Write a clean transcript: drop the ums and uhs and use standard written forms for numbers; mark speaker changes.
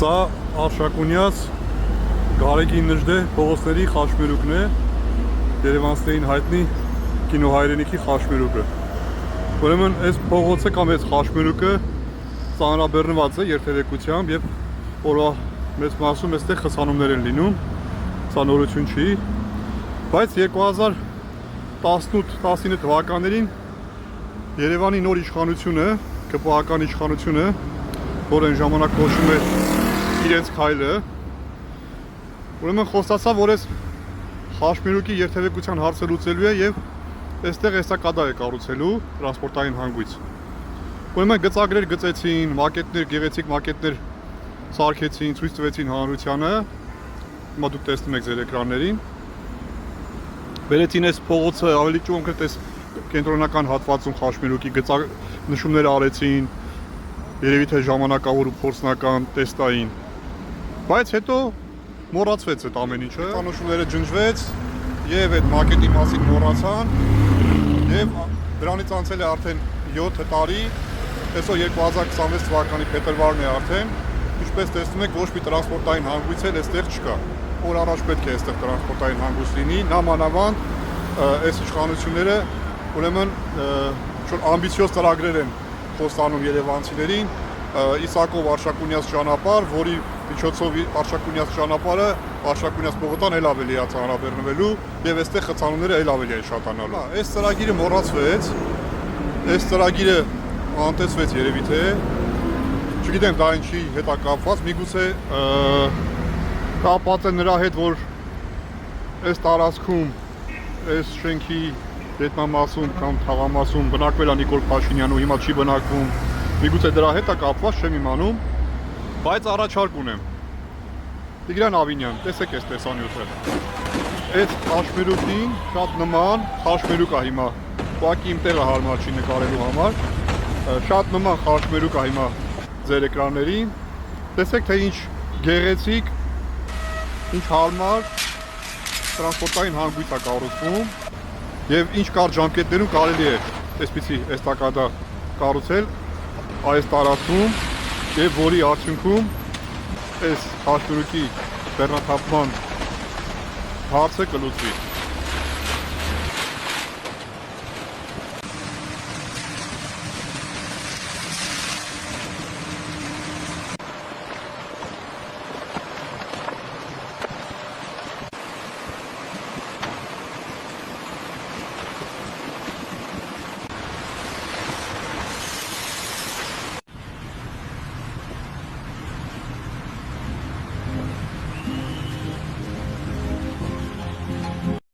Speaker 1: Սա Արշակունյաց Գարեգին Նժդե փողոցների խաչմերուկն է, երևանցիներին հայտնի կինոհայրենիքի խաչմերուկը։ Ուրեմն այս փողոցը կամ այս խաչմերուկը ծանրաբեռնված է երթևեկությամբ եւ օրվա մեծ մասում այստեղ խցանումներ են լինում, սա նորություն չի, բայց 2018-19 թվականներին Երևանի նոր իշխանությունը, ԿՊԱ-ական իշխանությունը, որ այն ժամանակ կոչվում էր իրենց քայլը, ուրեմն խոստացավ, որ այս խաչմերուկի երթևեկության հարցը լուծելու է եւ այստեղ էստակադա է կառուցելու տրանսպորտային հանգույց։ Ուրեմն գծագրեր գծեցին, մակետներ, գեղեցիկ մակետներ սարքեցին, ցույց տվեցին հանրությանը։ Հիմա դուք տեսնում եք ձեր էկրաններին։ Վերեցին այս փողոցը ավելի կոնկրետ այս կենտրոնական հատվածում խաչմերուկի նշումներ արեցին, երևի թե ժամանակավոր ու փորձնական տեստային, բայց հետո մոռացվեց այդ ամեն ինչը, անուշումները ջնջվեց եւ այդ մակետի մասին մոռացան եւ դրանից անցել է արդեն 7 տարի, այսօր 2026 թվականի փետրվարն է արդեն, ինչպես տեսնում եք, ոչ մի տրանսպորտային հանգույց էլ այստեղ չկա։ Օր առաջ պետք է այստեղ տրանսպորտային հանգույց լինի, նամանավանդ այս իշխանությունները ուրեմն ինչ-որ ամբիցիոզ ծրագրեր են խոստանում երևանցիներին, Իսակով Արշակունյաց ճանապարհ, որի միջոցով Արշակունյաց ճանապարհը Արշակունյաց փողոցան էլ ավելի է ծանրաբեռնվելու եւ այստեղ խցանումները էլ ավելի են շատանալու։ Այս ծրագիրը մոռացվեց, այս ծրագիրը անտեսվեց երևի թե, չգիտեմ դա ինչի հետ է կապված, միգուցե կապված է նրա հետ, որ այս տարածքում, այս շենքի պետնամասում կամ թաղամասում բնակվել է Նիկոլ Փաշինյանը ու հիմա չի բնակվում, միգուցե դրա հետ է կապված, չեմ իմանում, բայց առաջարկ ունեմ։ Տիգրան Ավինյան, տեսեք այս տեսանյութը։ Այս խաչմերուկին շատ նման խաչմերուկ է հիմա, ուղղակի իմ տեղը հարմար չի նկարելու համար, շատ նման խաչմերուկ է հիմա ձեր էկրաններին, տեսեք թե ինչ գեղեցիկ, ինչ հարմար տրանսպորտային հանգույց է կառուցվում եւ ինչ կարճ ժամկետներում կարելի է այսպիսի էստակադա կառուցել այս տարածքում եւ որի արդյունքում այս խաչմերուկի բեռնաթափման հարցը կլուծվի։